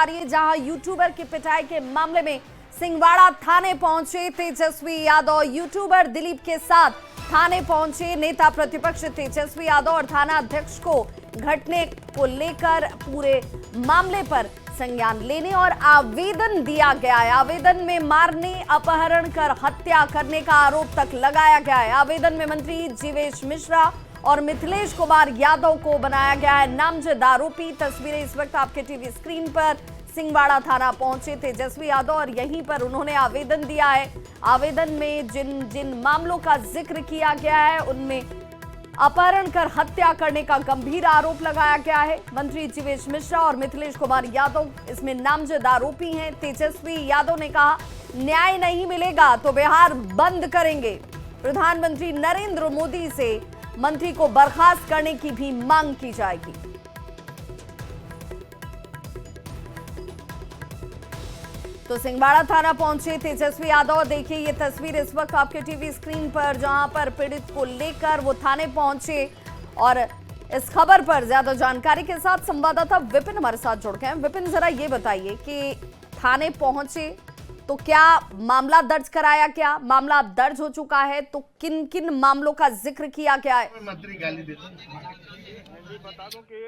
आ रही है, जहां यूट्यूबर की पिटाई के मामले में सिंहवाड़ा थाने पहुंचे तेजस्वी यादव। यूट्यूबर दिलीप के साथ थाने पहुंचे नेता प्रतिपक्ष तेजस्वी यादव और थाना अध्यक्ष को घटने को लेकर पूरे मामले पर संज्ञान लेने और आवेदन दिया गया है। आवेदन में मारने, अपहरण कर हत्या करने का आरोप तक लगाया गया है। आवेदन में मंत्री जीवेश मिश्रा और मिथिलेश कुमार यादव को बनाया गया है नामजद आरोपी। तस्वीरें इस वक्त आपके टीवी स्क्रीन पर। सिंहवाड़ा थाना पहुंचे तेजस्वी यादव और यहीं पर उन्होंने आवेदन दिया है। आवेदन में जिन जिन मामलों का जिक्र किया गया है उनमें अपहरण कर हत्या करने का गंभीर आरोप लगाया गया है। मंत्री जीवेश मिश्रा और मिथिलेश कुमार यादव इसमें नामजद आरोपी हैं। तेजस्वी यादव ने कहा, न्याय नहीं मिलेगा तो बिहार बंद करेंगे। प्रधानमंत्री नरेंद्र मोदी से मंत्री को बर्खास्त करने की भी मांग की जाएगी। तो सिंहवाड़ा थाना पहुंचे तेजस्वी यादव। देखिए ये तस्वीर इस वक्त आपके टीवी स्क्रीन पर, जहां पर पीड़ित को लेकर वो थाने पहुंचे। और इस खबर पर ज्यादा जानकारी के साथ संवाददाता विपिन हमारे साथ जुड़ गए हैं। विपिन, जरा ये बताइए कि थाने पहुंचे तो क्या मामला दर्ज कराया, क्या मामला अब दर्ज हो चुका है, तो किन किन मामलों का जिक्र किया गया है? मंत्री गाली देते हैं। बता दूं कि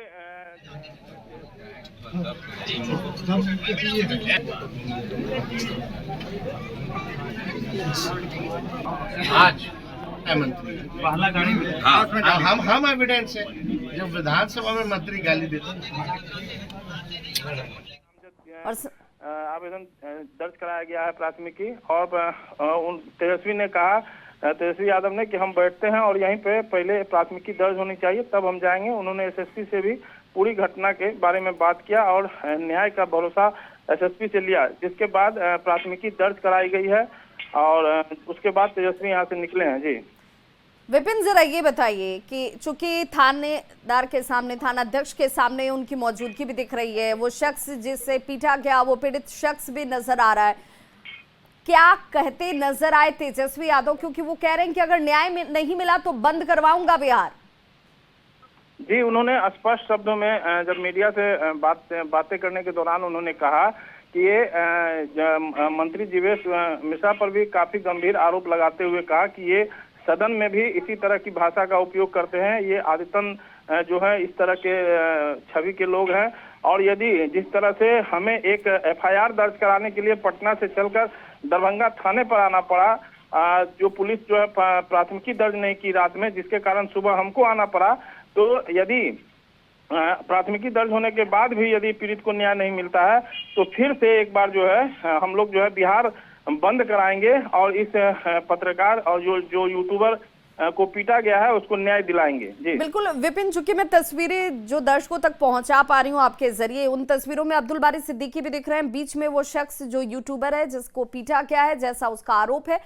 आज मंत्री पहला गाड़ी हम एविडेंस है जब विधानसभा में मंत्री गाली देते हैं। और आवेदन दर्ज कराया गया है प्राथमिकी। और तेजस्वी ने कहा, तेजस्वी यादव ने, कि हम बैठते हैं और यहीं पे पहले प्राथमिकी दर्ज होनी चाहिए तब हम जाएंगे। उन्होंने एसएसपी से भी पूरी घटना के बारे में बात किया और न्याय का भरोसा एसएसपी से लिया, जिसके बाद प्राथमिकी दर्ज कराई गई है और उसके बाद तेजस्वी यहाँ से निकले हैं। जी विपिन, जरा ये बताइए कि चूंकि थानेदार के सामने, थाना अध्यक्ष के सामने उनकी मौजूदगी भी दिख रही है, वो शख्स जिससे पीटा गया वो पीड़ित शख्स भी नजर आ रहा है, क्या कहते नजर आए तेजस्वी यादव? क्योंकि वो कह रहे हैं कि अगर न्याय नहीं मिला तो बंद करवाऊंगा बिहार। जी, उन्होंने स्पष्ट शब्दों में जब मीडिया से बातें करने के दौरान उन्होंने कहा कि ये मंत्री जीवेश मिश्रा पर भी काफी गंभीर आरोप लगाते हुए कहा कि ये सदन में भी इसी तरह की भाषा का उपयोग करते हैं। ये आदितन जो है इस तरह के छवि के लोग हैं और यदि जिस तरह से हमें एक एफआईआर दर्ज कराने के लिए पटना से चलकर दरभंगा थाने पर आना पड़ा, जो पुलिस जो है प्राथमिकी दर्ज नहीं की रात में, जिसके कारण सुबह हमको आना पड़ा, तो यदि प्राथमिकी दर्ज होने के बाद भी यदि पीड़ित को न्याय नहीं मिलता है तो फिर से एक बार जो है हम लोग जो है बिहार बंद कराएंगे और इस पत्रकार और जो यूट्यूबर को पीटा गया है उसको न्याय दिलाएंगे। जी बिल्कुल विपिन, चूंकि मैं तस्वीरें जो दर्शकों तक पहुंचा पा रही हूं आपके जरिए, उन तस्वीरों में अब्दुल बारी सिद्दीकी भी दिख रहे हैं। बीच में वो शख्स जो यूट्यूबर है जिसको पीटा गया है, जैसा उसका आरोप है।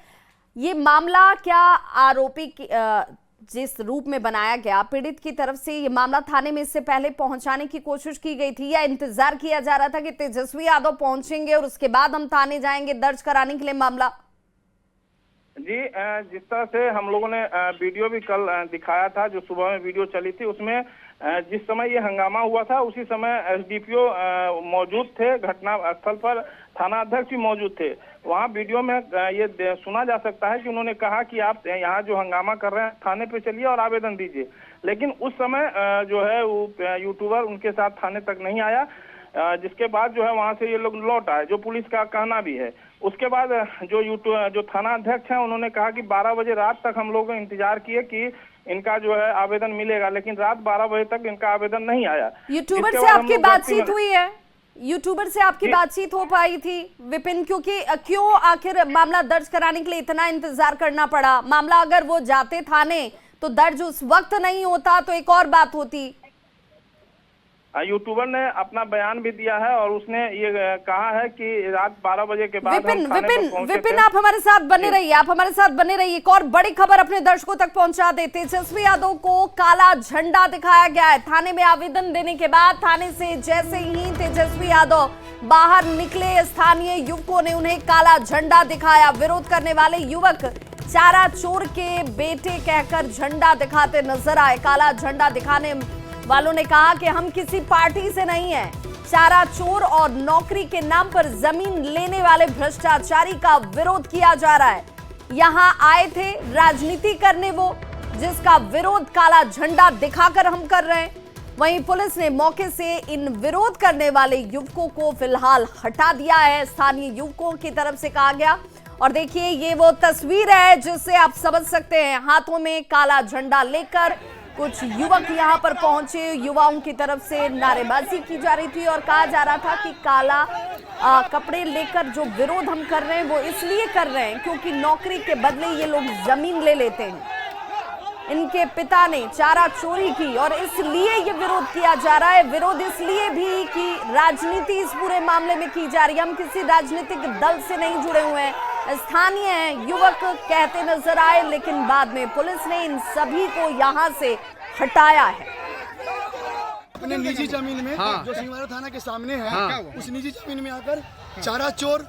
ये मामला क्या आरोपी जिस रूप में बनाया गया पीड़ित की तरफ से, ये मामला थाने में इससे पहले पहुंचाने की कोशिश की गई थी या इंतजार किया जा रहा था कि तेजस्वी यादव पहुंचेंगे और उसके बाद हम थाने जाएंगे दर्ज कराने के लिए मामला? जी, जिस तरह से हम लोगों ने वीडियो भी कल दिखाया था, जो सुबह में वीडियो चली थी, उसमें जिस समय ये हंगामा हुआ था उसी समय एसडीपीओ मौजूद थे घटना स्थल पर, थाना अध्यक्ष भी मौजूद थे। वहाँ वीडियो में ये सुना जा सकता है कि उन्होंने कहा कि आप यहाँ जो हंगामा कर रहे हैं थाने पे चलिए और आवेदन दीजिए, लेकिन उस समय जो है वो यूट्यूबर उनके साथ थाने तक नहीं आया, जिसके बाद जो है वहाँ से ये लोग लौट आए, जो पुलिस का कहना भी है। उसके बाद जो थाना अध्यक्ष हैं उन्होंने कहा कि 12 बजे रात तक हम लोग इंतजार किए कि इनका जो है आवेदन मिलेगा, लेकिन रात 12 बजे तक इनका आवेदन नहीं आया। यूट्यूबर से आपकी बातचीत हुई है? यूट्यूबर से आपकी बातचीत हो पाई थी विपिन? क्योंकि क्यों आखिर मामला दर्ज कराने के लिए इतना इंतजार करना पड़ा? मामला अगर वो जाते थाने तो दर्ज उस वक्त नहीं होता तो एक और बात होती। यूट्यूबर ने अपना बयान भी दिया है और उसने ये कहा है कि रात 12 बजे के बाद विपिन आप हमारे साथ बने रहिए, आप हमारे साथ बने रहिए। एक और बड़ी खबर अपने दर्शकों तक पहुंचा दे। तेजस्वी यादव को काला झंडा दिखाया गया है। थाने में आवेदन देने के बाद थाने से जैसे ही तेजस्वी यादव बाहर निकले, स्थानीय युवकों ने उन्हें काला झंडा दिखाया। विरोध करने वाले युवक चारा चोर के बेटे कहकर झंडा दिखाते नजर आए। काला झंडा दिखाने वालों ने कहा कि हम किसी पार्टी से नहीं है, चारा चोर और नौकरी के नाम पर जमीन लेने वाले भ्रष्टाचारी का विरोध किया जा रहा है। यहां आए थे राजनीति करने वो, जिसका विरोध काला झंडा दिखाकर हम कर रहे हैं। वहीं पुलिस ने मौके से इन विरोध करने वाले युवकों को फिलहाल हटा दिया है, स्थानीय युवकों की तरफ से कहा गया। और देखिए, ये वो तस्वीर है जिससे आप समझ सकते हैं, हाथों में काला झंडा लेकर कुछ युवक यहां पर पहुंचे। युवाओं की तरफ से नारेबाजी की जा रही थी और कहा जा रहा था कि काला कपड़े लेकर जो विरोध हम कर रहे हैं वो इसलिए कर रहे हैं क्योंकि नौकरी के बदले ये लोग जमीन ले लेते हैं। इनके पिता ने चारा चोरी की और इसलिए ये विरोध किया जा रहा है। विरोध इसलिए भी कि राजनीति इस पूरे मामले में की जा रही है। हम किसी राजनीतिक दल से नहीं जुड़े हुए हैं, स्थानीय हैं, युवक कहते नजर आए, लेकिन बाद में पुलिस ने इन सभी को यहां से हटाया है। अपने निजी जमीन में जो सिंहवाड़ा थाना के सामने है, उस निजी जमीन में आकर चारा चोर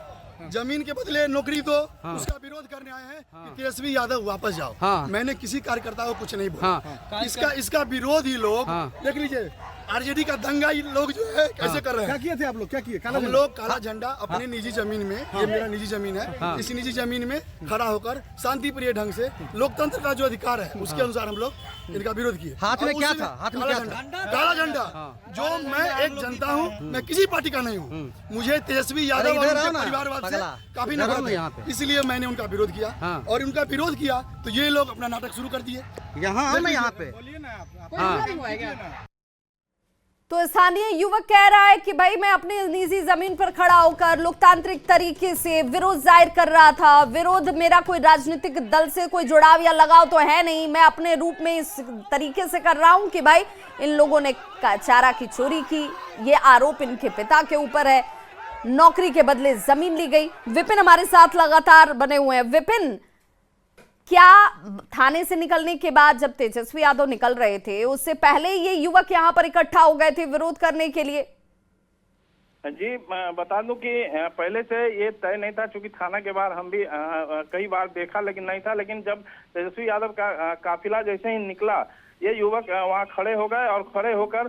जमीन के बदले नौकरी दो, उसका विरोध करने आए हैं कि तेजस्वी यादव वापस जाओ। मैंने किसी कार्यकर्ता को कुछ नहीं बोला। इसका विरोध ही लोग देख लीजिए, आरजेडी का दंगा ही लोग जो है कैसे कर रहे हैं। क्या किए थे आप लोग? क्या किए? हम लोग काला झंडा अपने निजी जमीन में, ये मेरा निजी जमीन है, इस निजी जमीन में खड़ा होकर शांतिप्रिय ढंग से लोकतंत्र का जो अधिकार है उसके अनुसार हम लोग इनका विरोध किए। हाथ में क्या था? हाथ में क्या था? काला झंडा। जो मैं एक जनता हूँ, मैं किसी पार्टी का नहीं हूँ, मुझे तेजस्वी यादव और उनके परिवारवाद से काफी नफरत है, इसलिए मैंने उनका विरोध किया। और उनका विरोध किया तो ये लोग अपना नाटक शुरू कर दिए। यहाँ पे तो स्थानीय युवक कह रहा है कि भाई मैं अपनी निजी जमीन पर खड़ा होकर लोकतांत्रिक तरीके से विरोध जाहिर कर रहा था। विरोध मेरा कोई राजनीतिक दल से कोई जुड़ाव या लगाव तो है नहीं, मैं अपने रूप में इस तरीके से कर रहा हूं कि भाई इन लोगों ने चारा की चोरी की, ये आरोप इनके पिता के ऊपर है, नौकरी के बदले जमीन ली गई। विपिन हमारे साथ लगातार बने हुए हैं। विपिन, क्या थाने से निकलने के बाद जब तेजस्वी यादव निकल रहे थे उससे पहले ये युवक यहाँ पर इकट्ठा हो गए थे विरोध करने के लिए? जी, मैं बता दूं कि पहले से ये तय नहीं था, क्योंकि थाना के बाहर हम भी कई बार देखा लेकिन नहीं था। लेकिन जब तेजस्वी यादव का काफिला जैसे ही निकला, ये युवक वहाँ खड़े हो गए और खड़े होकर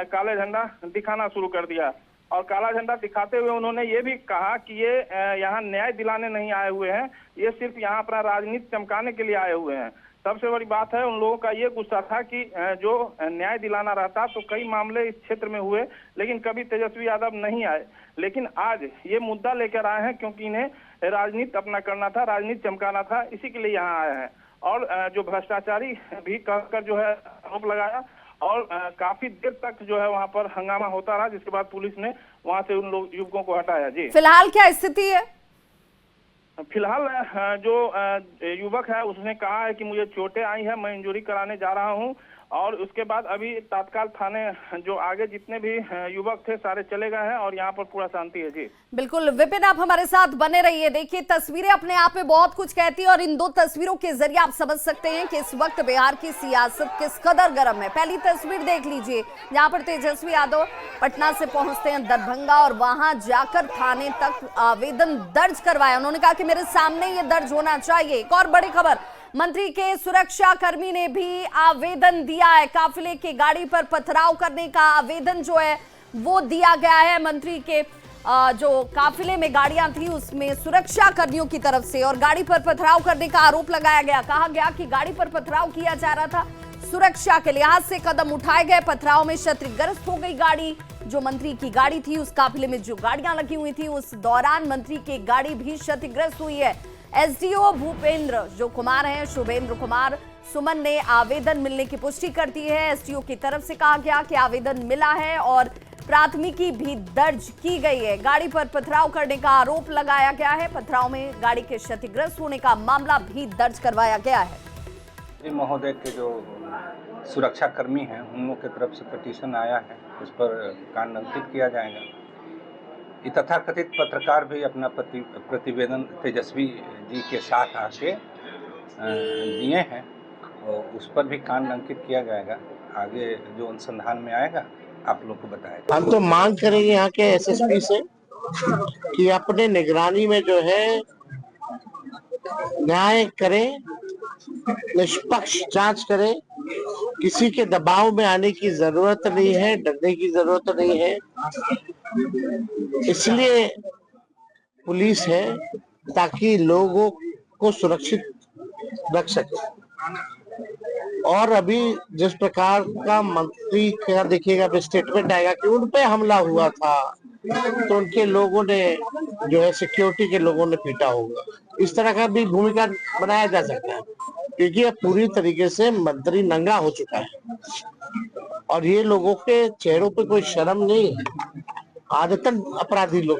काले झंडा दिखाना शुरू कर दिया। और काला झंडा दिखाते हुए उन्होंने ये भी कहा कि ये यहाँ न्याय दिलाने नहीं आए हुए हैं, ये सिर्फ यहाँ अपना राजनीति चमकाने के लिए आए हुए हैं। सबसे बड़ी बात है, उन लोगों का ये गुस्सा था कि जो न्याय दिलाना रहता तो कई मामले इस क्षेत्र में हुए, लेकिन कभी तेजस्वी यादव नहीं आए। लेकिन आज ये मुद्दा लेकर आए हैं क्योंकि इन्हें राजनीति अपना करना था, राजनीति चमकाना था, इसी के लिए यहाँ आए हैं। और जो भ्रष्टाचारी भी कहकर जो है आरोप लगाया और काफी देर तक जो है वहाँ पर हंगामा होता रहा, जिसके बाद पुलिस ने वहाँ से उन लोग युवकों को हटाया। जी, फिलहाल क्या स्थिति है? फिलहाल जो युवक है उसने कहा है कि मुझे चोटें आई है, मैं इंजरी कराने जा रहा हूं। और उसके बाद अभी तत्काल थाने जो आगे जितने भी युवक थे सारे चले गए हैं और यहाँ पर पूरा शांति है। जी बिल्कुल विपिन, आप हमारे साथ बने रहिए। देखिए, तस्वीरें अपने आप में बहुत कुछ कहती है और इन दो तस्वीरों के जरिए आप समझ सकते हैं कि इस वक्त बिहार की सियासत किस कदर गर्म है। पहली तस्वीर देख लीजिए, जहाँ पर तेजस्वी यादव पटना से पहुंचते हैं दरभंगा और वहां जाकर थाने तक आवेदन दर्ज करवाया। उन्होंने कहा कि मेरे सामने ये दर्ज होना चाहिए। एक और बड़ी खबर, मंत्री के सुरक्षा कर्मी ने भी आवेदन दिया है। काफिले की गाड़ी पर पथराव करने का आवेदन जो है वो दिया गया है। मंत्री के जो काफिले में गाड़ियां थी उसमें सुरक्षा कर्मियों की तरफ से और गाड़ी पर पथराव करने का आरोप लगाया गया। कहा गया कि गाड़ी पर पथराव किया जा रहा था सुरक्षा के लिहाज से, कदम उठाए गए। पथराव में क्षतिग्रस्त हो गई गाड़ी, जो मंत्री की गाड़ी थी। उस काफिले में जो गाड़ियां लगी हुई थी उस दौरान मंत्री की गाड़ी भी क्षतिग्रस्त हुई है। एसडीओ भूपेंद्र जो कुमार हैं, शुभेंद्र कुमार सुमन ने आवेदन मिलने की पुष्टि कर दी है। एसडीओ की तरफ से कहा गया कि आवेदन मिला है और प्राथमिकी भी दर्ज की गई है। गाड़ी पर पथराव करने का आरोप लगाया गया है। पथराव में गाड़ी के क्षतिग्रस्त होने का मामला भी दर्ज करवाया गया है। महोदय के जो सुरक्षा कर्मी हैं उन लोगों की तरफ से पिटीशन आया है, उस पर कान अंकित किया जाएगा। ये तथाकथित पत्रकार भी अपना प्रतिवेदन तेजस्वी जी के साथ आके दिए हैं और उस पर भी कान अंकित किया जाएगा। आगे जो अनुसंधान में आएगा आप लोग को बताया। हम तो मांग करेंगे यहाँ के एसएसपी से कि अपने निगरानी में जो है न्याय करें, निष्पक्ष जांच करें। किसी के दबाव में आने की जरूरत नहीं है, डरने की जरूरत नहीं है। इसलिए पुलिस है ताकि लोगों को सुरक्षित रख सके। और अभी जिस प्रकार का मंत्री का देखिएगा स्टेटमेंट आएगा कि उन पे हमला हुआ था, तो उनके लोगों ने जो है सिक्योरिटी के लोगों ने पीटा होगा, इस तरह का भी भूमिका बनाया जा सकता है, क्योंकि अब पूरी तरीके से मंत्री नंगा हो चुका है और ये लोगों के चेहरों पे कोई शर्म नहीं है। आदतन अपराधी लोग